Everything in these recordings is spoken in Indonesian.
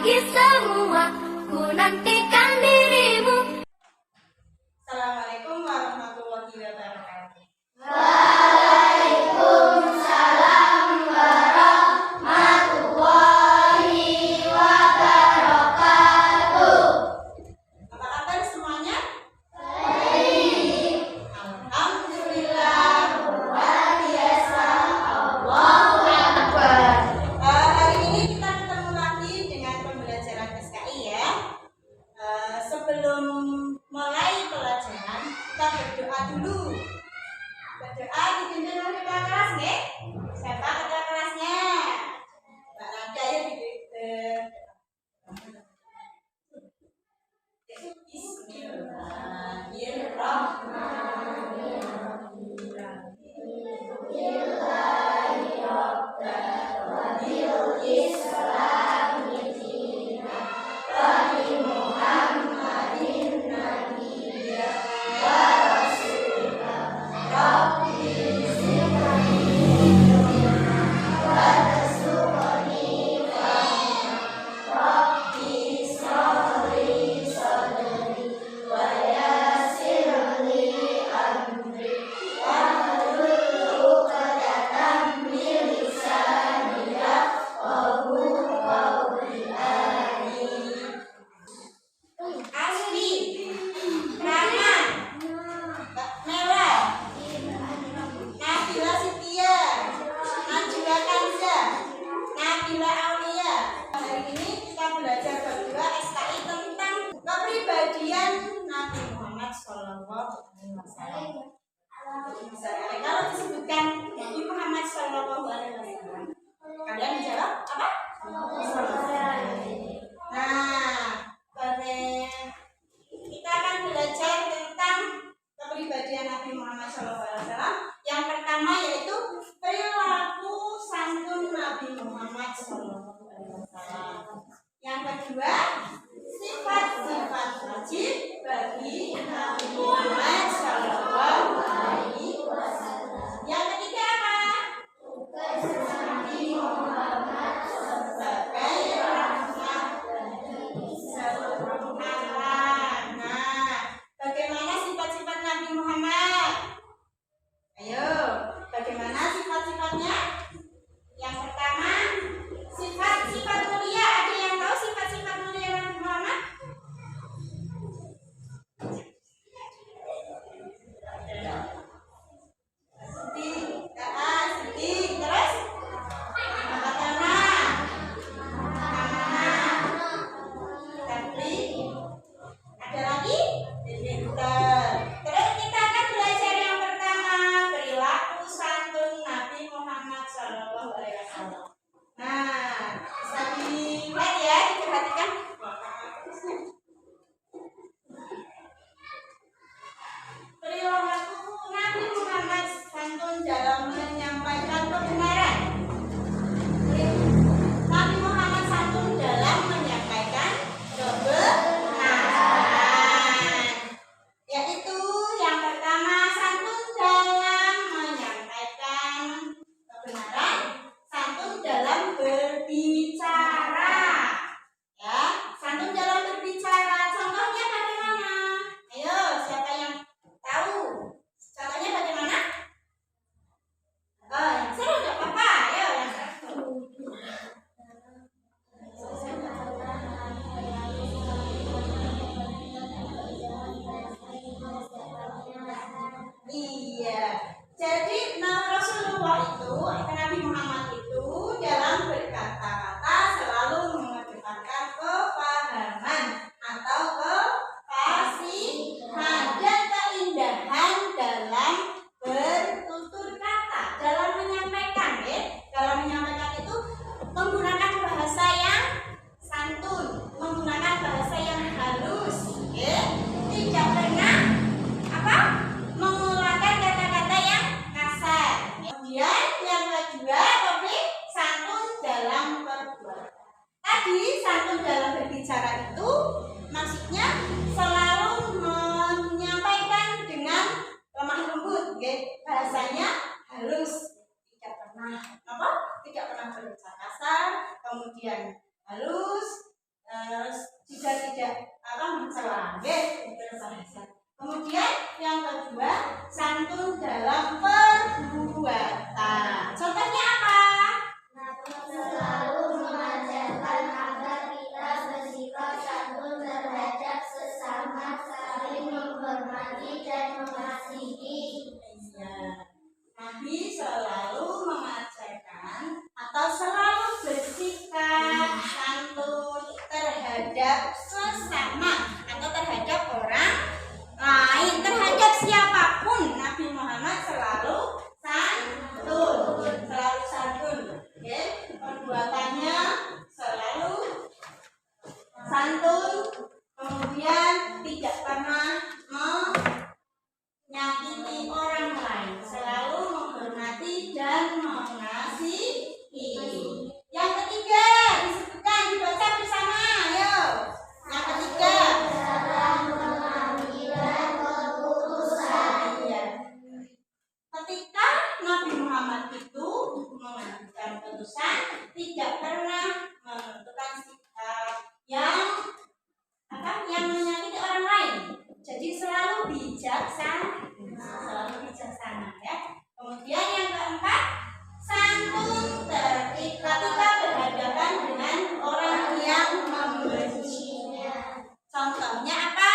pagi semua, ku nantikan dirimu. Assalamualaikum warahmatullahi wabarakatuh. Waalaikumsalam warahmatullahi wabarakatuh. Apa kabar semuanya? Baik. Alhamdulillah. Luar biasa. Allahu Akbar. Hari ini kita ketemu lagi dengan pembelajaran SKI ya. Sebelum mulai pelajaran, kita berdoa dulu. Berdoa dipimpin oleh ketua kelas nih. Siapa ketua kelasnya? Mbak Nada ya Asli, Rama, Mbak Mela, Nabila Setia, Najwa Kanza, Nabila Aulia. Hari ini kita belajar berdua SKI tentang kepribadian Nabi Muhammad SAW. Kalau disebutkan Nabi Muhammad SAW, kalian menjawab apa? Nah, kita akan belajar tentang kepribadian Nabi Muhammad SAW. Yang pertama yaitu perilaku santun Nabi Muhammad SAW. Yang kedua, sifat-sifat wajib bagi Nabi Muhammad SAW. Yang ketiga apa? Nabi Muhammad sebagai rahmat Nah, bagaimana sifat-sifat Nabi Muhammad? Ayo, bagaimana sifat-sifatnya? Yang pertama, sifat-sifat mulia. Ada yang tahu sifat-sifat mulia Nabi Muhammad? Sedih. Terus? Ada lagi? Pinter. Terus kita akan belajar yang pertama, perilaku santun Nabi Muhammad SAW. Nah, bisa dilihat ya, diperhatikan. Perilaku Nabi Muhammad santun dalam menyampaikan kebenaran. Nabi Muhammad santun dalam menyampaikan kebenaran, yaitu yang pertama santun dalam menyampaikan kebenaran, santun dalam berbicara. Ya, santun dalam berbicara. Contohnya bagaimana? Ayo, siapa yang tahu? Contohnya bagaimana? Oh, yang seru nggak apa-apa. Ayo, yang seru. Iya, jadi Rasulullah itu, Nabi Muhammad itu dalam berkata-kata selalu mengedepankan kepahaman atau kefasihan dan keindahan dalam bertutur kata, dalam menyampaikan ya. Dalam menyampaikan itu menggunakan bahasa yang santun, menggunakan bahasa yang halus, ya. Tidak pernah apa? Menggunakan kata-kata yang kasar. Kemudian yang kedua, tapi santun dalam berbuat. Tadi santun dalam berbicara itu maksudnya selalu menyampaikan dengan lemah lembut, ya. Bahasanya halus, tidak pernah apa? Tidak pernah berbicara kasar, kemudian halus, Muhammad itu mengambil keputusan tidak pernah menentukan sikap yang menyakiti orang lain. Jadi selalu bijaksana, ya. Kemudian yang keempat, santun ketika berhadapan dengan orang yang membencinya. Contohnya apa?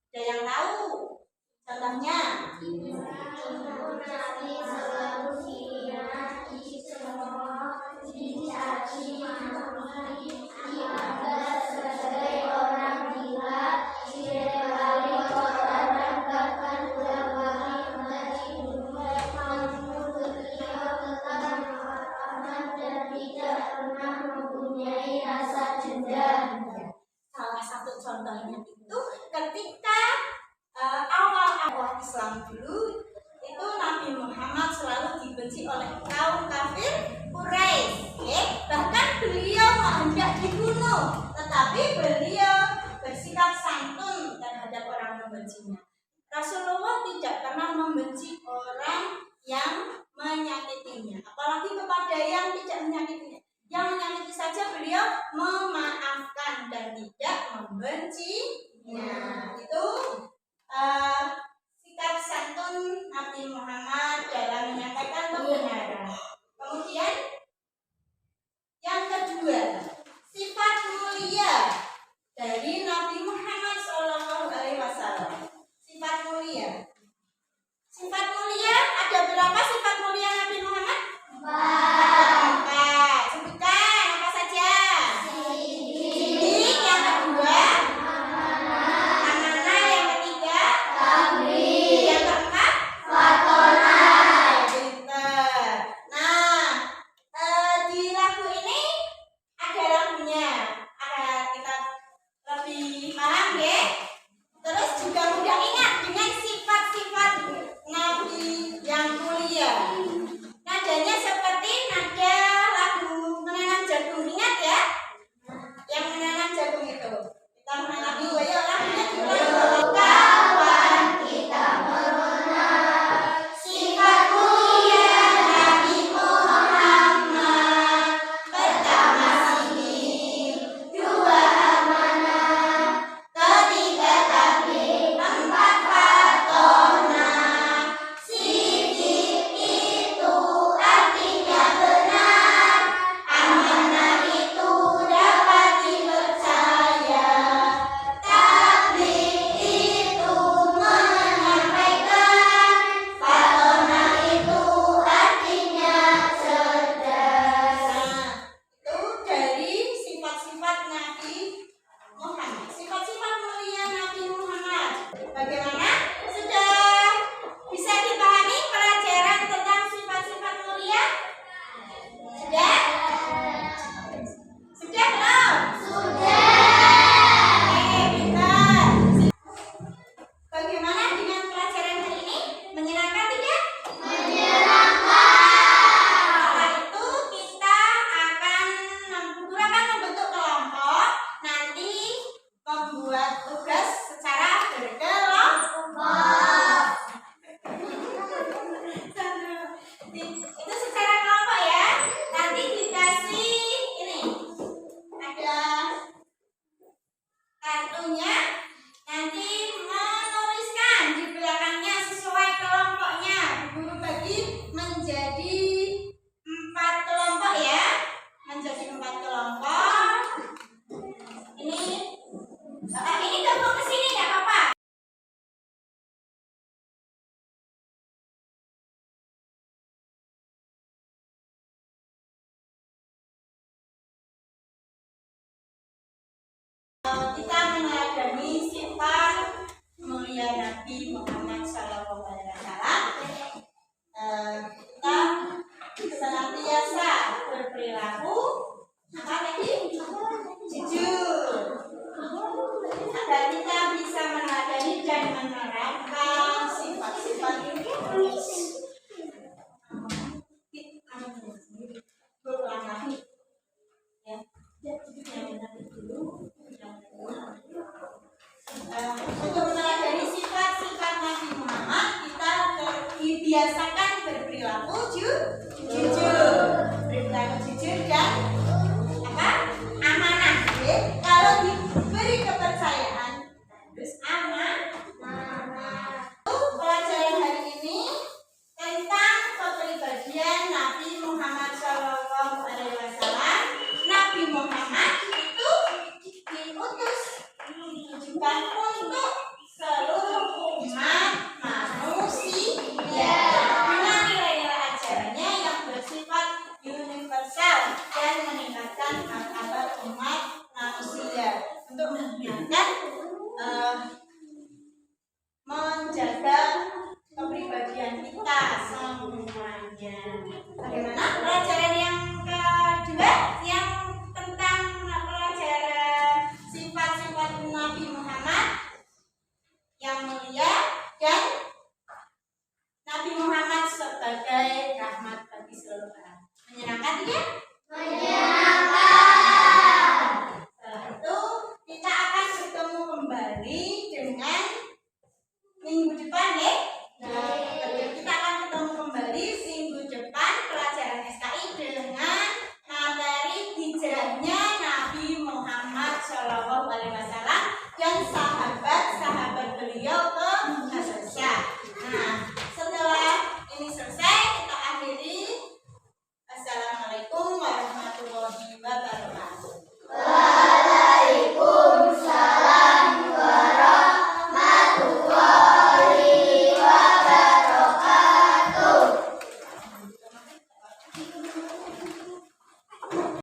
Ada yang tahu? Contohnya? Nabi selalu dicaci semua, dicaci maki, dianggap sebagai orang gila, tidak kali orang bahkan beberapa kali dunia, namun beliau tetap aman dan tidak pernah mempunyai rasa dendam. Salah satu contohnya itu ketika awal-awal Islam dulu itu Nabi Muhammad selalu dibenci oleh kaum kafir Quraisy. Bahkan beliau hendak dibunuh, tetapi beliau bersikap santun terhadap orang membencinya. Rasulullah tidak pernah membenci orang yang menyakitinya, apalagi kepada yang tidak menyakitinya. Yang menyakiti saja beliau memaafkan dan tidak membencinya. Itu sikap santun Nabi Muhammad dalam menyampaikan kebenaran. Kemudian yang kedua, sifat mulia dari Nabi Muhammad SAW. Sifat mulia. Sifat mulia ada berapa sifat mulia Nabi Muhammad? 4. Sebutkan apa saja? Sidik. Yang kedua, amanah. Yang ketiga, tabligh. Yang keempat, fatonah. Pinter. Nah, di lagu ini ada lagunya. Kita lebih paham ya. Terus juga mudah ingat dengan sifat-sifat Nabi yang mulia. Nadanya seperti nada lagu menanam jagung, ingat ya? Yang menanam jagung itu. Kita menanam dulu ya, lagunya diulang. Kawan kita mengenal sifat mulia Nabi Muhammad. Pertama sidik, dua amanah, ketiga tabligh, empat fatonah. Sidik itu artinya benar, amanah itu dapat dipercaya, tabligh itu menyampaikan, fatonah itu artinya cerdas. Itu dari sifat-sifat Nabi Muhammad, sifat-sifat mulia Nabi Muhammad. Bagaimana? Sudah bisa dipahami pelajaran tentang sifat-sifat mulia? Sudah? Sudah belum? Sudah. Pintar. Bagaimana dengan pelajaran hari ini? Menyenangkan tidak? Setelah itu kita akan membentuk kelompok, nanti membuat tugas secara berkelompok. Itu secara kelompok ya. Nanti dikasih ini, ada kartunya. Nanti menuliskan di belakangnya sesuai kelompoknya. Guru bagi menjadi 4 kelompok ya. Menjadi 4 kelompok. Ini gabung ke sini nggak apa-apa. Kita meneladani sifat mulia Nabi Muhammad SAW. Kita senantiasa berperilaku apa tadi? Jujur. Agar kita bisa meneladani dan menerapkan sifat-sifat ini. Berulang lagi. Ya. Yang benar dulu. Untuk meneladani sifat-sifat Nabi jujur, berperilaku jujur dan apa? Amanah. Oke. Kalau diberi kepercayaan harus amanah. Pelajaran hari ini tentang kepribadian Nabi Muhammad SAW. Nabi Muhammad itu diutus ditujukan untuk seluruh umat manusia dengan nilai-nilai ajarannya yang bersifat universal dan meningkatkan martabat umat manusia untuk meningkatkan menjaga kepribadian kita semuanya. Bagaimana pelajaran yang kedua yang tentang pelajaran sifat-sifat Nabi Muhammad yang mulia dan Nabi Muhammad sebagai rahmat bagi seluruh orang. Menyenangkan tidak?